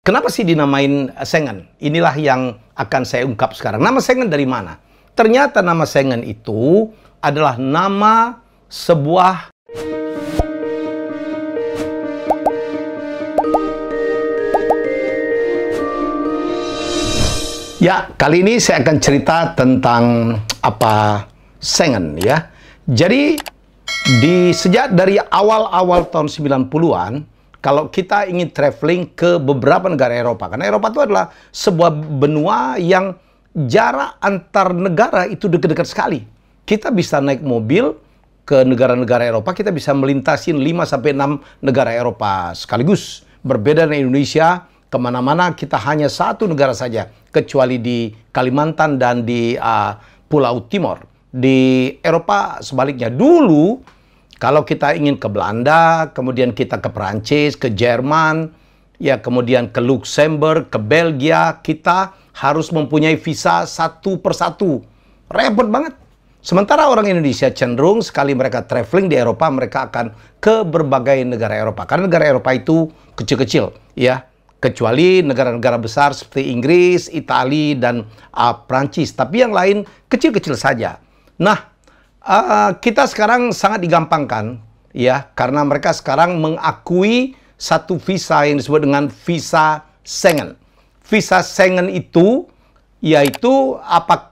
Kenapa sih dinamain Schengen? Inilah yang akan saya ungkap sekarang. Nama Schengen dari mana? Ternyata nama Schengen itu adalah nama sebuah kali ini saya akan cerita tentang apa Schengen ya. Jadi sejak dari awal-awal tahun 90-an, kalau kita ingin traveling ke beberapa negara Eropa, karena Eropa itu adalah sebuah benua yang jarak antar negara itu dekat-dekat sekali. Kita bisa naik mobil ke negara-negara Eropa, kita bisa melintasin 5-6 negara Eropa sekaligus. Berbeda dengan Indonesia, kemana-mana kita hanya satu negara saja, kecuali di Kalimantan dan di Pulau Timor. Di Eropa sebaliknya. Dulu kalau kita ingin ke Belanda, kemudian kita ke Perancis, ke Jerman, ya kemudian ke Luxembourg, ke Belgia, kita harus mempunyai visa satu persatu. Repot banget. Sementara orang Indonesia cenderung sekali mereka traveling di Eropa, mereka akan ke berbagai negara Eropa. Karena negara Eropa itu kecil-kecil, ya. Kecuali negara-negara besar seperti Inggris, Italia, dan Perancis. Tapi yang lain kecil-kecil saja. Nah, kita sekarang sangat digampangkan, ya, karena mereka sekarang mengakui satu visa yang disebut dengan visa Schengen. Visa Schengen itu yaitu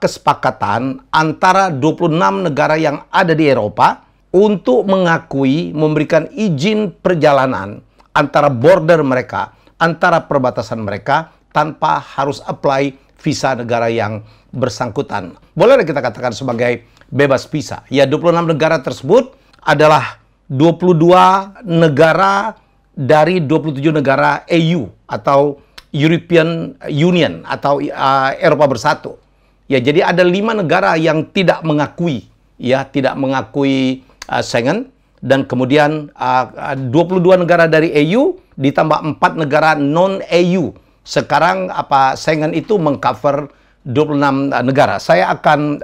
kesepakatan antara 26 negara yang ada di Eropa untuk mengakui, memberikan izin perjalanan antara border mereka, antara perbatasan mereka, tanpa harus apply visa negara yang bersangkutan. Boleh kita katakan sebagai bebas visa. Ya, 26 negara tersebut adalah 22 negara dari 27 negara EU atau European Union atau Eropa Bersatu. Ya, jadi ada 5 negara yang tidak mengakui, ya, tidak mengakui Schengen, dan kemudian 22 negara dari EU ditambah 4 negara non-EU. Sekarang Schengen itu mengcover 26 negara. Saya akan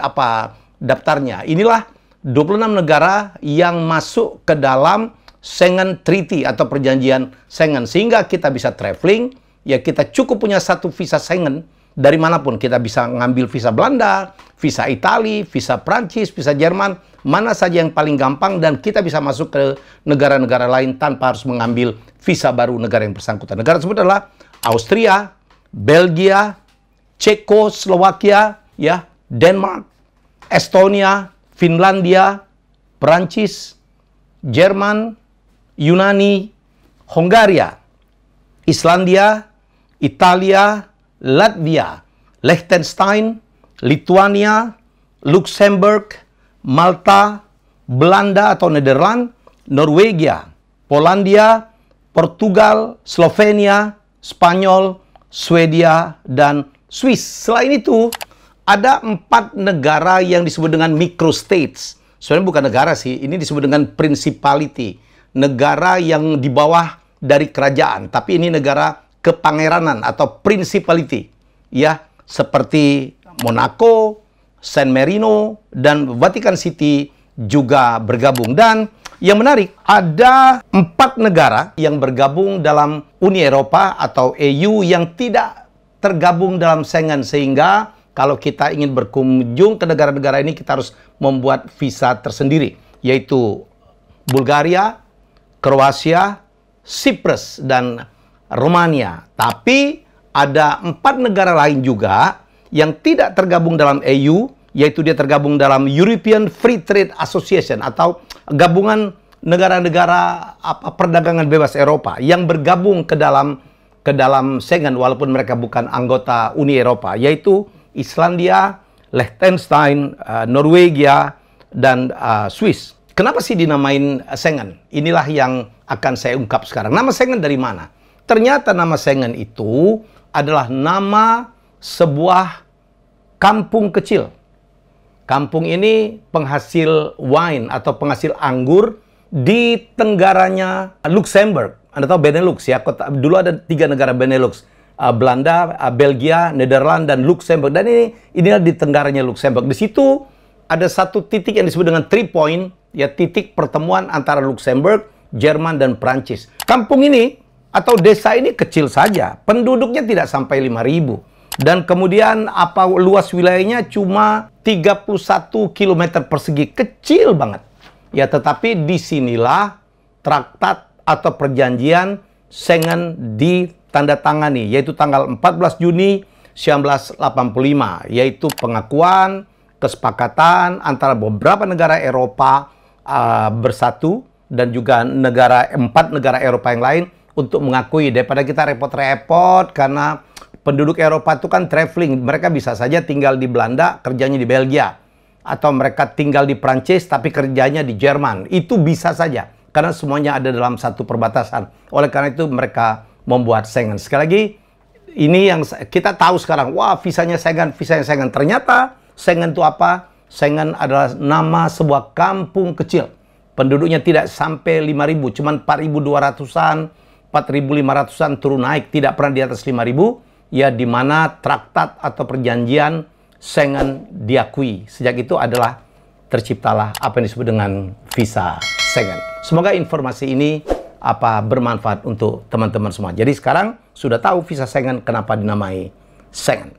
daftarnya. Inilah 26 negara yang masuk ke dalam Schengen Treaty atau perjanjian Schengen. Sehingga kita bisa traveling, ya kita cukup punya satu visa Schengen dari manapun. Kita bisa ngambil visa Belanda, visa Italia, visa Prancis, visa Jerman, mana saja yang paling gampang, dan kita bisa masuk ke negara-negara lain tanpa harus mengambil visa baru negara yang bersangkutan. Negara tersebut adalah Austria, Belgia, Cekoslowakia, ya, Denmark, Estonia, Finlandia, Perancis, Jerman, Yunani, Hongaria, Islandia, Italia, Latvia, Liechtenstein, Lithuania, Luxembourg, Malta, Belanda atau Nederland, Norwegia, Polandia, Portugal, Slovenia, Spanyol, Swedia, dan Swiss. Selain itu, ada 4 negara yang disebut dengan microstates. Sebenarnya bukan negara sih, ini disebut dengan principality. Negara yang di bawah dari kerajaan, tapi ini negara kepangeranan atau principality. Ya, seperti Monaco, San Marino, dan Vatican City juga bergabung. Dan yang menarik, ada 4 negara yang bergabung dalam Uni Eropa atau EU yang tidak tergabung dalam Schengen, sehingga kalau kita ingin berkunjung ke negara-negara ini, kita harus membuat visa tersendiri, yaitu Bulgaria, Kroasia, Cyprus, dan Romania. Tapi ada 4 negara lain juga yang tidak tergabung dalam EU, yaitu dia tergabung dalam European Free Trade Association atau gabungan negara-negara perdagangan bebas Eropa yang bergabung ke dalam Schengen walaupun mereka bukan anggota Uni Eropa, yaitu Islandia, Liechtenstein, Norwegia, dan Swiss. Kenapa sih dinamain Schengen? Inilah yang akan saya ungkap sekarang. Nama Schengen dari mana? Ternyata nama Schengen itu adalah nama sebuah kampung kecil. Kampung ini penghasil wine atau penghasil anggur di tenggaranya Luxembourg. Anda tahu Benelux ya, dulu ada 3 negara Benelux. Belanda, Belgia, Nederland, dan Luxembourg. Dan inilah di tenggaranya Luxembourg. Di situ ada satu titik yang disebut dengan 3 point, ya, titik pertemuan antara Luxembourg, Jerman, dan Prancis. Kampung ini atau desa ini kecil saja. Penduduknya tidak sampai 5.000. Dan kemudian luas wilayahnya cuma 31 km persegi. Kecil banget. Ya, tetapi disinilah traktat atau perjanjian Schengen ditandatangani, yaitu tanggal 14 Juni 1985, yaitu pengakuan kesepakatan antara beberapa negara Eropa bersatu dan juga 4 negara Eropa yang lain untuk mengakui, daripada kita repot-repot karena penduduk Eropa itu kan traveling, mereka bisa saja tinggal di Belanda, kerjanya di Belgia, atau mereka tinggal di Prancis tapi kerjanya di Jerman. Itu bisa saja karena semuanya ada dalam satu perbatasan. Oleh karena itu mereka membuat Schengen. Sekali lagi, ini yang kita tahu sekarang, wah visanya Schengen, visanya Schengen. Ternyata Schengen itu apa? Schengen adalah nama sebuah kampung kecil. Penduduknya tidak sampai 5.000, cuman 4.200-an, 4.500-an turun naik, tidak pernah di atas 5.000, ya di mana traktat atau perjanjian Schengen diakui. Sejak itu adalah terciptalah apa yang disebut dengan visa Schengen. Semoga informasi ini bermanfaat untuk teman-teman semua. Jadi sekarang sudah tahu visa Schengen kenapa dinamai Schengen.